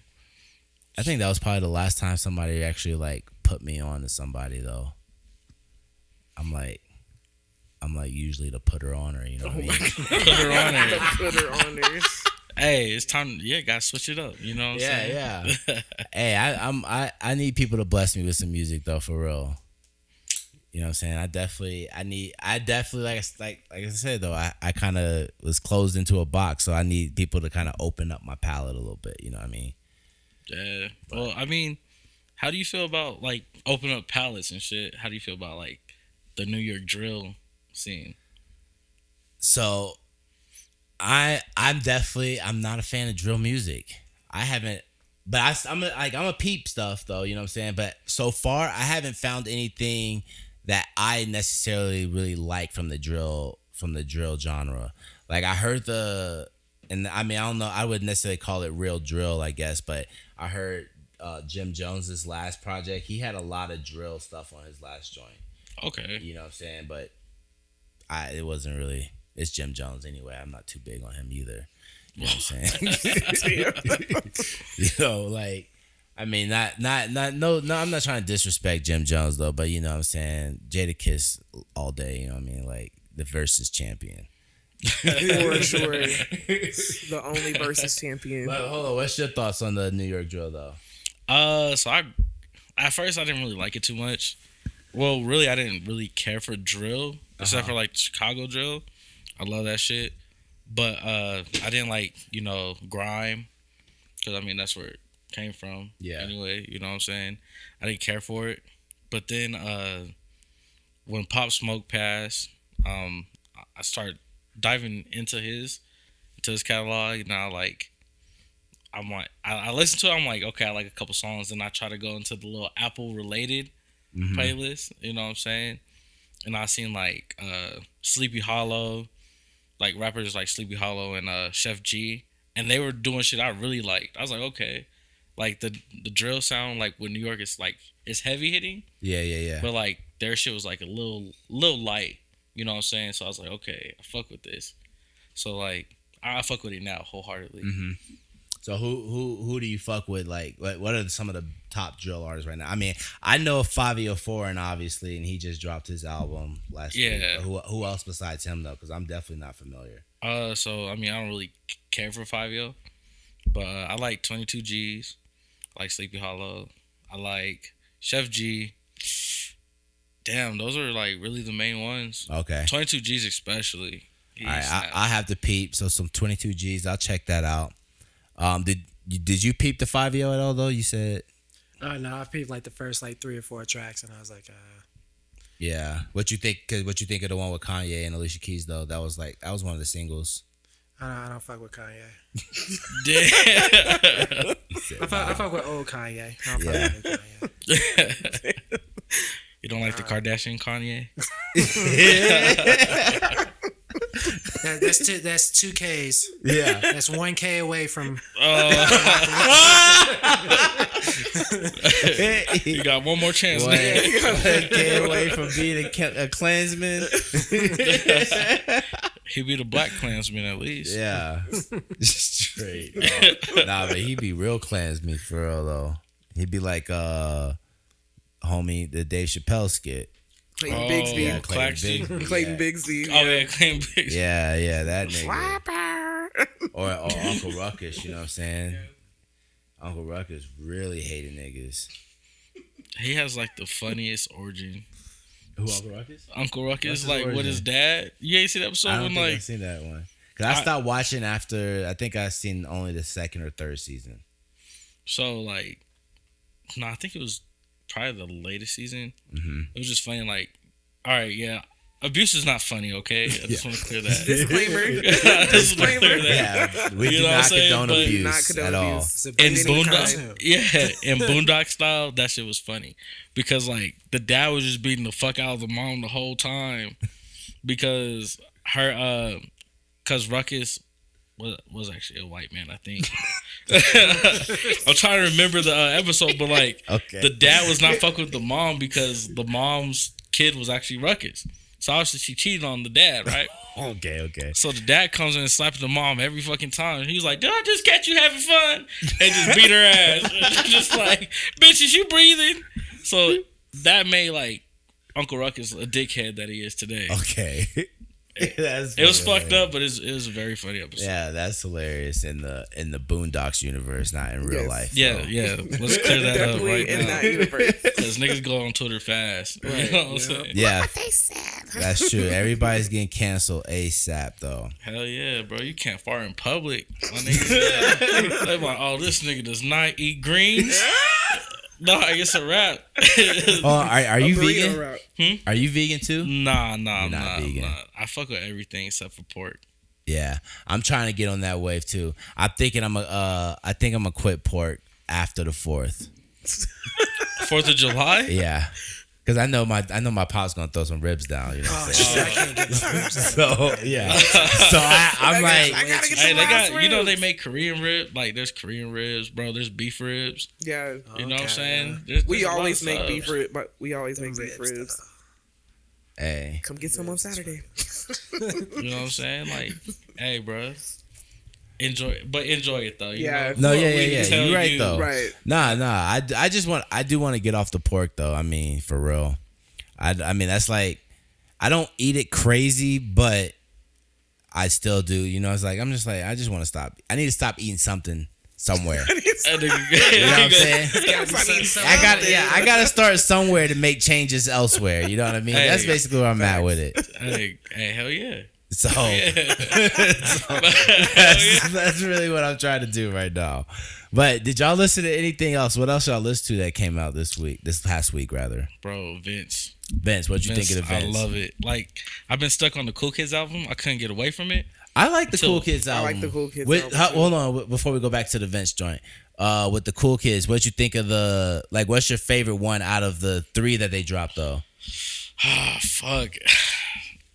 I think that was probably the last time somebody actually like put me on to somebody though. I'm like usually the putter on her, you know what I mean? Put her on it. Put her on there. Hey, it's time. Yeah, gotta switch it up. You know what I'm saying? Yeah. Hey, I need people to bless me with some music though, for real. You know what I'm saying? I definitely like I said though, I kind of was closed into a box, so I need people to kind of open up my palette a little bit. You know what I mean? Yeah. Well, I mean, how do you feel about like open up palettes and shit? How do you feel about like the New York drill scene? So I'm not a fan of drill music. I haven't, but I'm a peep stuff though. You know what I'm saying? But so far, I haven't found anything that I necessarily really like from the drill genre. Like I heard and I mean I don't know. I wouldn't necessarily call it real drill, I guess, but I heard Jim Jones's last project. He had a lot of drill stuff on his last joint. Okay. You know what I'm saying? But it wasn't really. It's Jim Jones anyway. I'm not too big on him either. You know what I'm saying? You know, like, I mean, no, I'm not trying to disrespect Jim Jones though, but you know what I'm saying? Jadakiss all day, you know what I mean? Like the versus champion. For sure. The only versus champion. But hold on, what's your thoughts on the New York drill though? So at first I didn't really like it too much. Well, really, I didn't really care for drill, except for like Chicago drill. I love that shit. But I didn't like, grime, because I mean that's where it came from. Yeah. Anyway, you know what I'm saying? I didn't care for it. But then when Pop Smoke passed, I started diving into his catalog. Now, like, I listen to it. I'm like, okay, I like a couple songs, and I try to go into the little Apple related playlist. You know what I'm saying? And I seen like Sleepy Hollow, like rappers like Sleepy Hollow and Chef G, and they were doing shit I really liked. I was like, okay, like the drill sound, like with New York, it's like it's heavy hitting, Yeah. but like their shit was like a little light. You know what I'm saying? So I was like, okay, I fuck with this. So like, I fuck with it now wholeheartedly. Mm-hmm. So who do you fuck with? Like, what are some of the top drill artists right now? I mean, I know 504 and obviously, and he just dropped his album last week. Yeah. Who else besides him though? Because I'm definitely not familiar. So I mean, I don't really care for 5 but I like 22 G's. I like Sleepy Hollow. I like Chef G. Damn, those are like really the main ones. Okay. 22 G's especially. All right, I have to peep. So some 22 G's. I'll check that out. Did you peep the 5 at all though? You said. Oh no, I peeped like the first like 3 or 4 tracks, and I was like, Yeah. What you think? Cause what you think of the one with Kanye and Alicia Keys though? That was one of the singles. I don't fuck with Kanye. Damn. I fuck with old Kanye. I don't fuck with new Kanye. You don't like the Kardashian Kanye? That's 2 Ks. Yeah. That's 1 K away from. You got one more chance. One K away from being a Klansman. He'd be the Black Klansman at least. Yeah. Straight. Nah, but he'd be real Klansman for real though. He'd be like homie, the Dave Chappelle skit. Clayton Bigsby. Yeah, Clayton Bigsby. Oh yeah, Clayton Bigsby. Yeah, that nigga. Or Uncle Ruckus, you know what I'm saying? Uncle Ruckus really hated niggas. He has like the funniest origin. Who, Uncle Ruckus? Uncle Ruckus, What's his like origin? with his dad. You ain't see that episode I don't when think like I've seen that one. Cause I stopped watching after, I think I've seen only the 2nd or 3rd season. so like no, I think it was probably the latest season. Mm-hmm. It was just funny, like, all right, yeah. Abuse is not funny, okay? I just want to clear that. Disclaimer. I just wanna clear that. Yeah, we You do know what I'm not saying? condone But- abuse Not condone at all. abuse. In Any Boondock, kind. yeah, in Boondock style, that shit was funny because like the dad was just beating the fuck out of the mom the whole time because cause Ruckus was actually a white man, I think. I'm trying to remember the episode, but like Okay. the dad was not fucking with the mom because the mom's kid was actually Ruckus. So obviously she cheated on the dad, right? Okay. So the dad comes in and slaps the mom every fucking time. He's like, "Did I just catch you having fun?" And just beat her ass. Just like, "Bitch, is you breathing?" So that made like Uncle Ruckus a dickhead that he is today. Okay. That's It was hilarious. fucked up, but it was a very funny episode. Yeah, that's hilarious in the Boondocks universe, not in real Yes. life. Yeah, so. yeah. Let's clear that up Definitely right in now. that universe. Because niggas go on Twitter fast. You know what I'm saying? Yeah, that's true. Everybody's getting canceled ASAP though. Hell yeah, bro. You can't fart in public. My niggas, they're like, oh, this nigga does not eat greens. No, I guess a wrap. Oh, are you Burrito vegan? route. Are you vegan too? Nah, You're not vegan. I fuck with everything except for pork. Yeah, I'm trying to get on that wave too. I think I'm gonna quit pork after the 4th. 4th of July? Yeah, because I know my pop's gonna throw some ribs down. You know. What I'm Oh saying? shit! I can't get no ribs. So yeah, so I'm like, I gotta get Hey, some they last got, you know, they ribs. make Korean ribs. Like, there's Korean ribs, bro. There's beef ribs. Yeah. You know what I'm Okay, saying? yeah. There's We a lot always of make subs. beef ribs, but we always make The beef ribs, ribs. hey, Come get some on Saturday. You know what I'm saying? Like, hey, bro. Enjoy it, though. You Yeah. know? no, yeah, We yeah. tell You're right you- though. Right. Nah. I do want to get off the pork though. I mean, for real. I mean, that's like, I don't eat it crazy, but I still do. You know, it's like, I'm just like, I just want to stop. I need to stop eating something somewhere. That nigga- You know what I'm saying? I I gotta start somewhere to make changes elsewhere. You know what I mean? Hey. That's basically where I'm at with it. Hey, hell yeah. So that's really what I'm trying to do right now. But did y'all listen to anything else? What else y'all listen to that came out this past week rather? Bro, Vince. Vince, what'd you think of the Vince? I love it. Like, I've been stuck on the Cool Kids album. I couldn't get away from it. I like the So- Cool Kids I album. like the Cool Kids With, album, too. hold on, before we go back to the Vince joint. With the Cool Kids, what'd you think of what's your favorite one out of the 3 that they dropped though? Ah, fuck.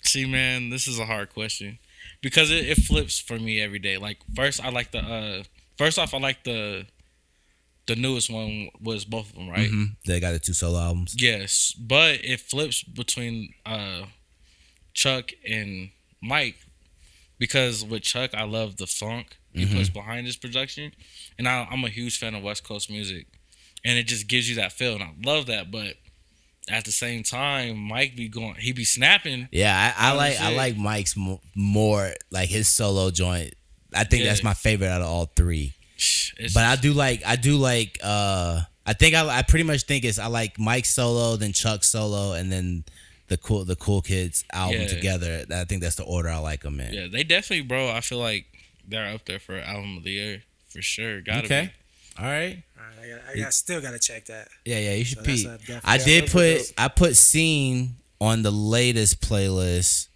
See, man, this is a hard question because it flips for me every day. Like, first I like the newest one was both of them, right? Mm-hmm. They got the 2 solo albums. Yes, but it flips between Chuck and Mike, because with Chuck, I love the funk he puts behind his production, and I'm a huge fan of West Coast music, and it just gives you that feel, and I love that. But at the same time, Mike he be snapping. Yeah, I like Mike's more like his solo joint. I think that's my favorite out of all three. But I pretty much think I like Mike's solo, then Chuck's solo, and then the Cool Kids album together. I think that's the order I like them in. Yeah, they definitely, bro. I feel like they're up there for album of the year for sure. Gotta be. All right. I still gotta check that. Yeah, you should peep. I put Scene on the latest playlist.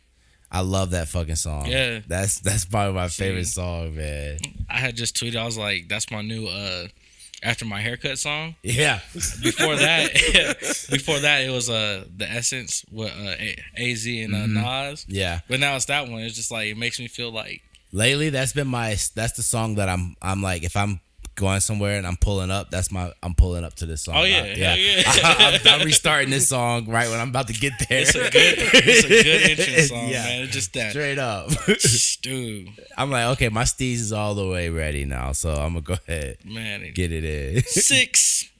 I love that fucking song. Yeah. That's probably my favorite song, man. I had just tweeted, I was like, that's my new After My Haircut song. Yeah. Before that it was The Essence with AZ and Nas. Yeah. But now it's that one. It's just like it makes me feel like lately that's the song that I'm like, if I'm going somewhere and I'm pulling up, I'm pulling up to this song. Oh yeah. I'm restarting this song right when I'm about to get there. It's a good intro song, man. It's just that straight up. Dude. I'm like, okay, my steez is all the way ready now, so I'm gonna go ahead, man, get it in. 6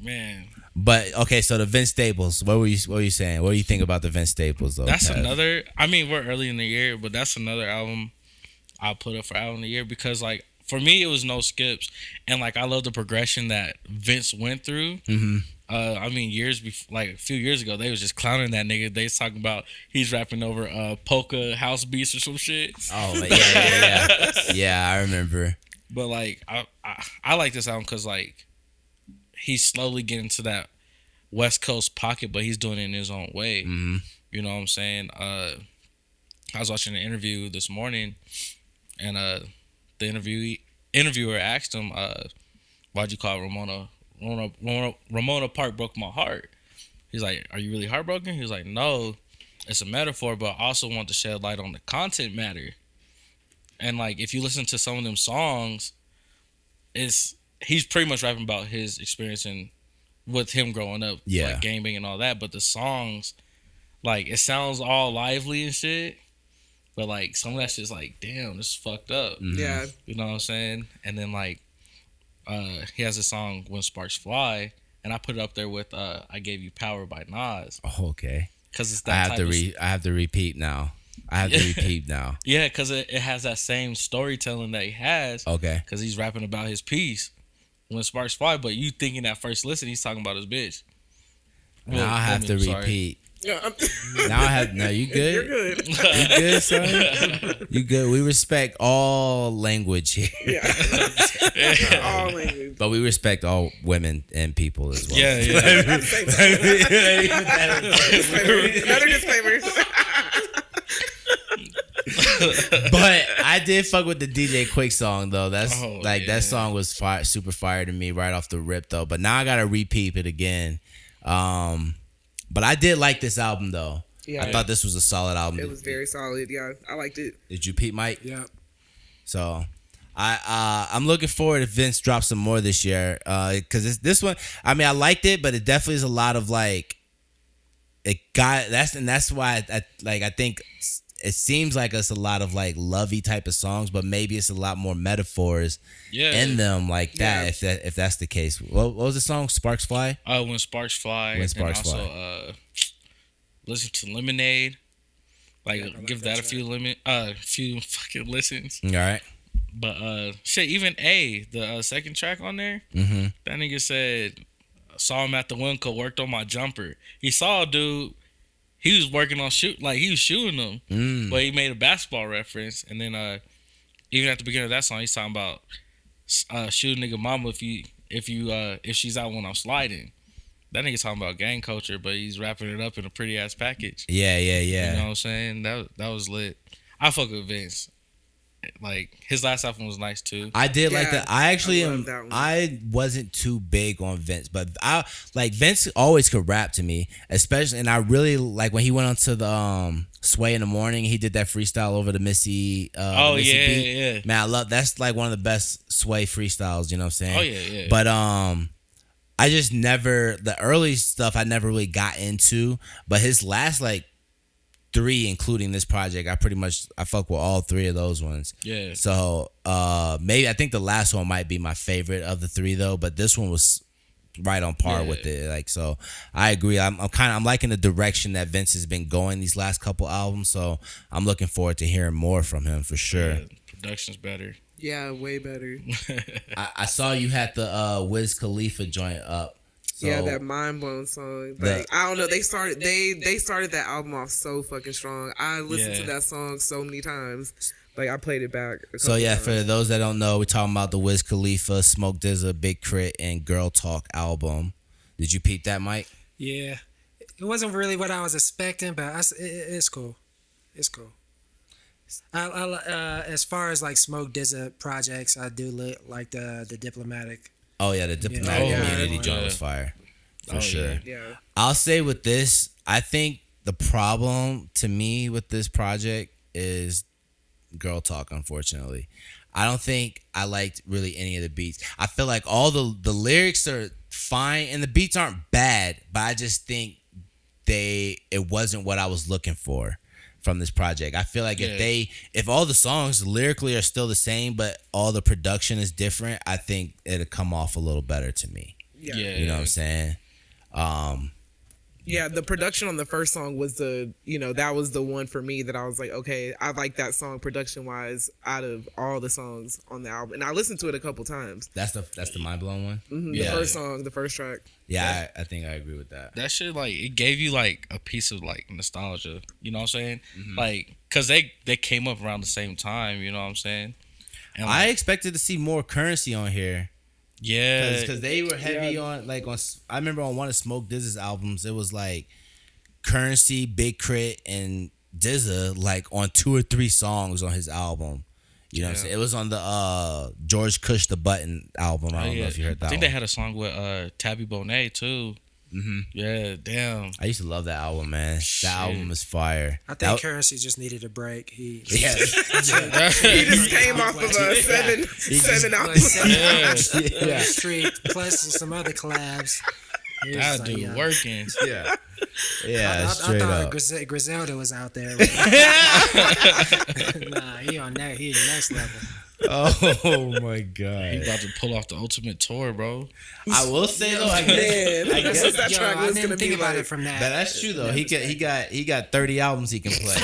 man. But okay, so the Vince Staples. What were you saying? What do you think about the Vince Staples though? That's another. I mean, we're early in the year, but that's another album I'll put up for album of the year because, like, for me, it was no skips, and like I love the progression that Vince went through. I mean, like a few years ago, they was just clowning that nigga. They was talking about he's rapping over polka house beats or some shit. Oh yeah. Yeah, I remember. But like, I like this album because like he's slowly getting to that West Coast pocket, but he's doing it in his own way. You know what I'm saying? I was watching an interview this morning, and the interviewer asked him, "Why'd you call Ramona Park broke my heart?" He's like, "Are you really heartbroken?" He was like, "No, it's a metaphor, but I also want to shed light on the content matter." And like, if you listen to some of them songs, he's pretty much rapping about his experience with him growing up, like gaming and all that. But the songs, like, it sounds all lively and shit. But like some of that shit's like, damn, this is fucked up. Yeah. You know what I'm saying? And then like he has a song When Sparks Fly, and I put it up there with I Gave You Power by Nas. Oh, okay. Cause it's that I have to repeat now. Yeah, because it has that same storytelling that he has. Okay. Because he's rapping about his piece When Sparks Fly, but you thinking at first listen he's talking about his bitch. Now I have to repeat. Yeah, Now I have you good? You're good. You good, son? You good? We respect all language here. Yeah. All language. But we respect all women and people as well. Yeah. At the same time. Another disclaimer. But I did fuck with the DJ Quick song though. That's that song was super fire to me right off the rip though. But now I gotta repeat it again. But I did like this album though. Yeah, I thought this was a solid album. It was very solid. Yeah, I liked it. Did you peep, Mike? Yeah. So I'm looking forward if Vince drops some more this year. Because this one, I mean, I liked it, but it definitely is a lot of like that's why I think it seems like it's a lot of like lovey type of songs, but maybe it's a lot more metaphors in them like that. If that's the case, what was the song? Sparks Fly. When Sparks Fly. When Sparks Fly. Also, listen to Lemonade. Like give that a few fucking listens. All right. But shit, even the second track on there, that nigga said, saw him at the Winco, worked on my jumper. He saw a dude. He was working on he was shooting them, but he made a basketball reference. And then even at the beginning of that song, he's talking about shoot a nigga mama if she's out when I'm sliding. That nigga talking about gang culture, but he's wrapping it up in a pretty ass package. Yeah. You know what I'm saying? That was lit. I fuck with Vince. Like his last album was nice too. I did like that. I actually I wasn't too big on Vince, but I like Vince always could rap to me, especially, and I really like when he went on to the Sway in the Morning. He did that freestyle over the Missy. Missy beat. Yeah. Man, I love that's like one of the best Sway freestyles. You know what I'm saying? Oh yeah. But I just never the early stuff I never really got into, but his last like 3, including this project, I fuck with all 3 of those ones. Yeah. So maybe I think the last one might be my favorite of the 3 though, but this one was right on par with it. Like, so I agree. I'm liking the direction that Vince has been going these last couple albums. So I'm looking forward to hearing more from him for sure. Yeah, production's better. Yeah, way better. I saw you had the Wiz Khalifa joint up. So yeah, that mind blown song. Like, I don't know. They started that album off so fucking strong. I listened to that song so many times. Like, I played it back. So yeah, times. for those that don't know, we're talking about the Wiz Khalifa, Smoke DZA, Big Crit, and Girl Talk album. Did you peep that, Mike? Yeah, it wasn't really what I was expecting, but it's cool. It's cool. I as far as like Smoke DZA projects, I do like the Diplomatic. Oh yeah, the Diplomatic Community joint was fire for sure. Yeah. I'll say with this, I think the problem to me with this project is Girl Talk. Unfortunately, I don't think I liked really any of the beats. I feel like all the lyrics are fine and the beats aren't bad, but I just think it wasn't what I was looking for from this project. I feel like if all the songs lyrically are still the same, but all the production is different, I think it'll come off a little better to me. Yeah. You know what I'm saying? Yeah, the production on the first song was that was the one for me that I was like, okay, I like that song production wise out of all the songs on the album. And I listened to it a couple times. That's the mind blown one. Mm-hmm, the first song, the first track. Yeah, I think I agree with that. That shit, like, it gave you like a piece of like nostalgia. You know what I'm saying? Like, cause they came up around the same time. You know what I'm saying? And like, I expected to see more Currency on here. Yeah, because they were heavy on like on. I remember on one of Smoke DZA's albums, it was like Currency, Big Crit, and DZA like on 2 or 3 songs on his album. You know what I'm saying? It was on the George Cush the Button album. I don't know if you heard that. I think one. they had a song with Tabby Bonet too. Mm-hmm. Yeah, damn. I used to love that album, man. That album is fire. I think Currency just needed a break. He just came off of a seven albums. Yeah. Street plus some other collabs. That dude working. Yeah. Yeah, I straight thought up. Griselda was out there. Nah, he on that. He next level. Oh my god. He about to pull off the ultimate tour, bro. I will say though, I guess that track was gonna be about like, it from that. that's true though. He got 30 albums he can play.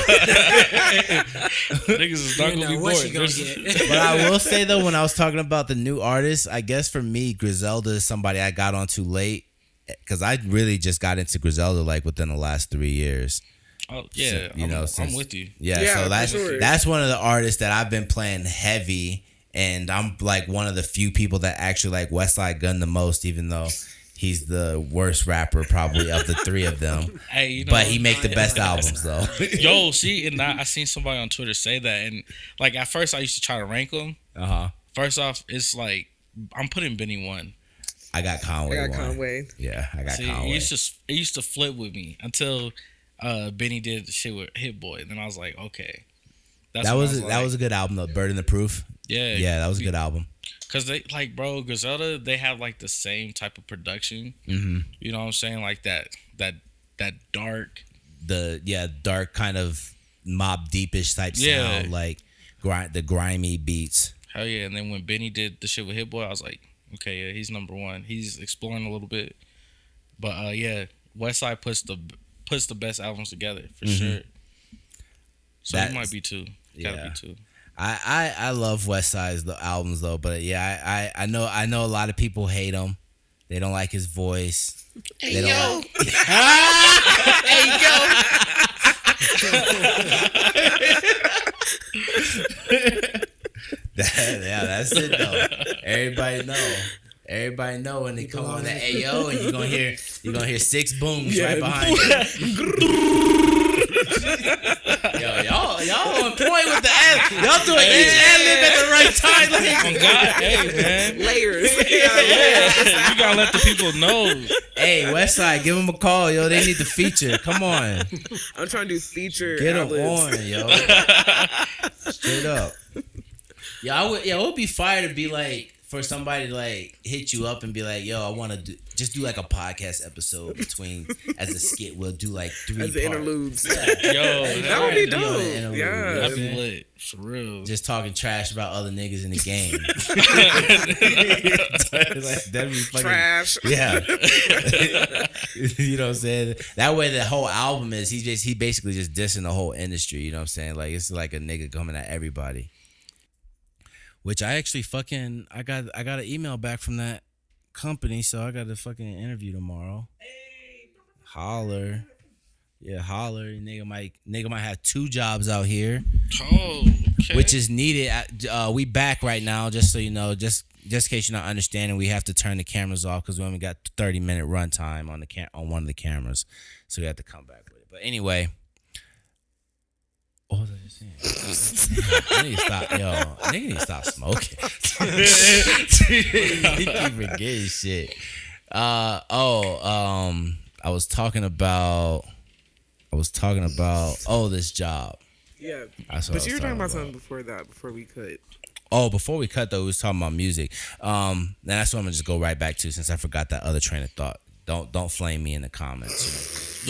Niggas is not gonna be what bored. you gonna get? But I will say though, when I was talking about the new artists, I guess for me, Griselda is somebody I got on too late because I really just got into Griselda like within the last 3 years. Oh yeah, So, I'm with you. Yeah, so that's one of the artists that I've been playing heavy, and I'm like one of the few people that actually like Westside Gunn the most, even though he's the worst rapper probably of the 3 of them. Hey, but he make the best albums though. Yo, see, and I seen somebody on Twitter say that, and like at first I used to try to rank them. First off, it's like I'm putting Benny 1. I got Conway. Yeah, I got Conway. It used to flip with me until Benny did the shit with Hit Boy, and then I was like, okay, that was a good album though. Bird in the Proof. Yeah, that was a good album. Cause they like, bro, Griselda, they have like the same type of production. Mm-hmm. You know what I'm saying? Like that dark, dark kind of Mob Deepish type sound, like the grimy beats. Hell yeah! And then when Benny did the shit with Hit Boy, I was like, okay, yeah, he's number 1. He's exploring a little bit, but Westside puts the best albums together for sure. So he might be 2. Gotta be 2. I love Westside's albums though, but yeah, I know a lot of people hate him. They don't like his voice. Hey yo, hey yo. That's it though. Everybody know when they come on the AO and you're gonna hear 6 booms right behind you. Yo, y'all on point with the ad. Y'all doing each ad-lib at the right time. Oh God, hey man, layers. You gotta let the people know. Hey, Westside, give them a call, yo. They need the feature. Come on. I'm trying to do feature. Get them ad-libs. on, yo. Straight up. Yeah, it would be fire to be like for somebody to like hit you up and be like, "Yo, I want to do like a podcast episode between as a skit. We'll do like 3 As the interludes. Yo, That would be Be on the dope. interlude, Yeah. that'd be lit for real. just talking trash about other niggas in the game. Like, that'd be fucking Trash. Yeah. You know what I'm saying? That way the whole album is he basically just dissing the whole industry, you know what I'm saying? Like it's like a nigga coming at everybody. Which I actually I got an email back from that company, so I got a fucking interview tomorrow. Holler. Yeah, holler. Nigga might have 2 jobs out here. Oh, okay. Which is needed. We back right now, just so you know, just in case you're not understanding, we have to turn the cameras off because we only got 30-minute runtime on on one of the cameras, so we have to come back with it. But anyway, what was I just saying? I need to stop, nigga need to stop smoking. He keep forgetting shit. I was talking about this job. Yeah. That's what I But was you were talking about about. something before that, before we cut. Oh, before we cut though, we was talking about music. Then that's what I'm gonna just go right back to since I forgot that other train of thought. Don't flame me in the comments.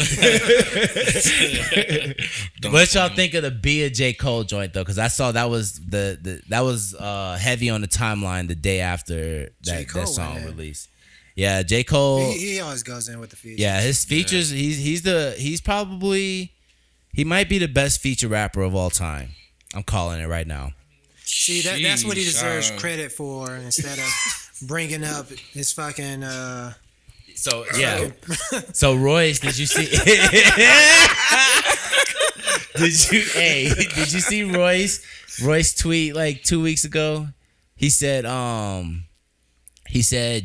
What y'all think of the Be a J. Cole joint though? Because I saw that was that was heavy on the timeline the day after J. Cole that song went in. release. Yeah, J. Cole. He always goes in with the features. Yeah, his features. He might be the best feature rapper of all time. I'm calling it right now. See, that's what he deserves Sheesh, credit for instead of bringing up his fucking. So yeah. So Royce, did you see? Did you see Royce tweet like 2 weeks ago? He said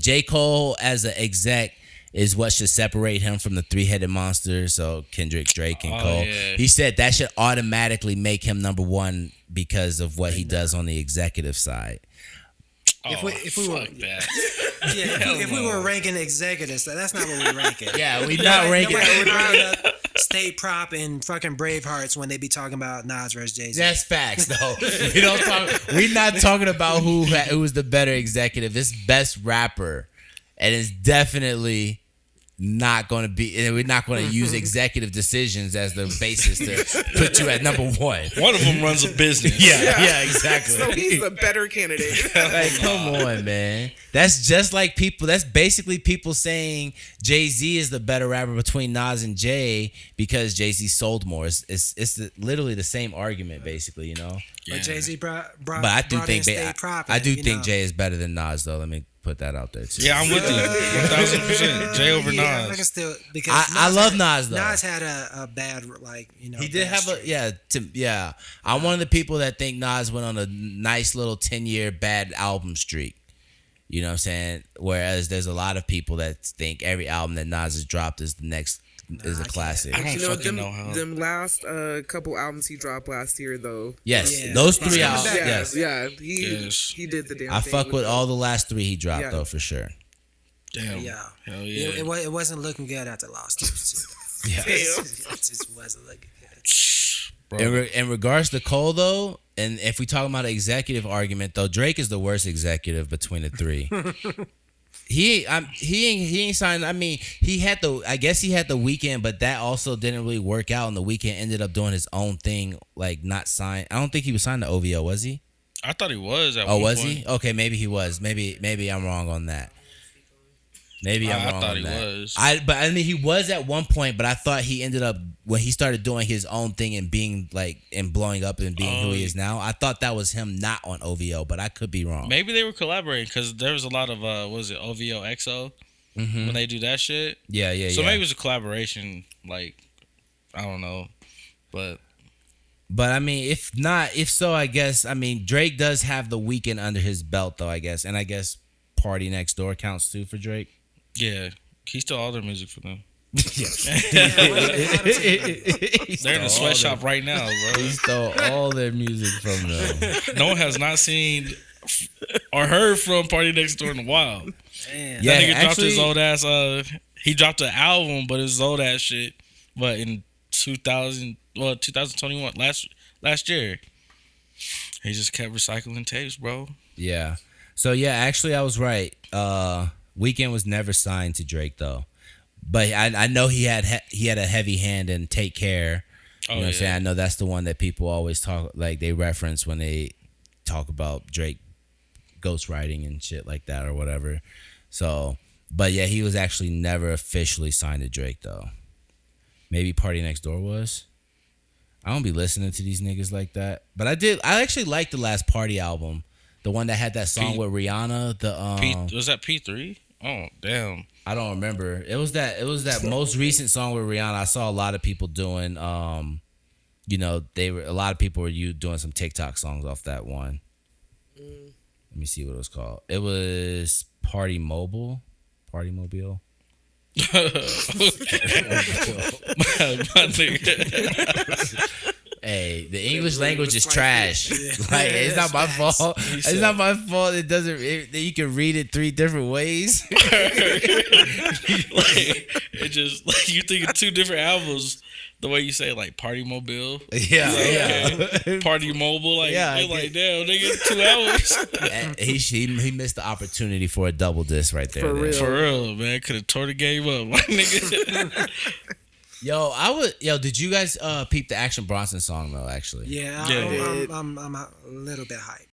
J. Cole as an exec is what should separate him from the 3-headed monster. So Kendrick, Drake, and Cole. Yeah. He said that should automatically make him number 1 because of what he does on the executive side. If we were- fuck that. if we were ranking executives, that's not what we're ranking. Yeah, we not ranking. We're bringing up State Prop and fucking Bravehearts when they be talking about Nas versus Jay-Z. That's facts, though. We're not talking about who was the better executive. This best rapper, and it's definitely not going to be. And we're not going to use executive decisions as the basis to put you at number 1. One of them runs a business. Yeah, exactly. So he's the better candidate. Like, come on, man. That's just like people. That's basically people saying Jay-Z is the better rapper between Nas and Jay because Jay-Z sold more. It's literally the same argument, basically, you know. But Jay-Z brought But I do brought think in State Prop. I do you think know. Jay is better than Nas, though. Let me put that out there too. Yeah, I'm with you. 1,000%. Jay over Yeah, I Nas. can still because I love Nas though. Nas had a bad He did bad have streak. I'm one of the people that think Nas went on a nice little 10-year bad album streak. You know what I'm saying? Whereas there's a lot of people that think every album that Nas has dropped is a classic. I don't You know, fucking know how. them last couple albums he dropped last year, though. Yes, Yeah. those He's 3 coming albums. back. Yes, Yeah, Yes. he did the damn I thing. fuck with them. all the last 3 he dropped Yeah. though for sure. Damn. Yeah. Hell yeah. It wasn't looking good after Lost. Yeah. It just wasn't looking good. Bro. In regards to Cole though, and if we talk about an executive argument though, Drake is the worst executive between the 3. He ain't signed. I mean, I guess he had the Weeknd, but that also didn't really work out. And the Weeknd ended up doing his own thing, like not signed. I don't think he was signed to OVO, was he? I thought he was at Oh, one was point. he? Okay, maybe he was. Maybe I'm wrong on that. Maybe I'm I wrong thought on he that. was. But I mean, he was at one point, but I thought he ended up when he started doing his own thing and being like and blowing up and being who he is now. I thought that was him not on OVO, but I could be wrong. Maybe they were collaborating because there was a lot of what was it OVO XO when they do that shit. Yeah. So maybe it was a collaboration. Like I don't know, but But I mean, if so, I guess Drake does have the Weeknd under his belt, though. I guess, and I guess Party Next Door counts too for Drake. yeah, he stole all their music from them. Yeah. They're in the sweatshop right now, bro. He stole all their music from them. No one has not seen or heard from Party Next Door in a while. Man. Yeah, That nigga dropped actually, his old ass. He dropped an album, but his old ass shit. But in 2021, last year, he just kept recycling tapes, bro. yeah. So yeah, actually, I was right. Weeknd was never signed to Drake though, but I know he had a heavy hand in Take Care. You know what I'm saying? I know that's the one that people always talk like they reference when they talk about Drake ghostwriting and shit like that or whatever. So, but yeah, he was actually never officially signed to Drake though. Maybe Party Next Door was. I don't be listening to these niggas like that, but I did. I actually liked the last Party album, the one that had that song with Rihanna. The was that P3? Oh damn. I don't remember. It was that most recent song with Rihanna. I saw a lot of people doing a lot of people were doing some TikTok songs off that one. Let me see what it was called. It was Party Mobile. Hey, the English language is trash. Like it's not my fault. It's not my fault. It doesn't. You can read it 3 different ways. It just like you think of 2 different albums. The way you say like Party Mobile, yeah. Party Mobile, like like damn, nigga, 2 hours. He missed the opportunity for a double disc right there. For real, man, could have tore the game up, my nigga. Did you guys peep the Action Bronson song though? Actually, Yeah, I'm a little bit hyped.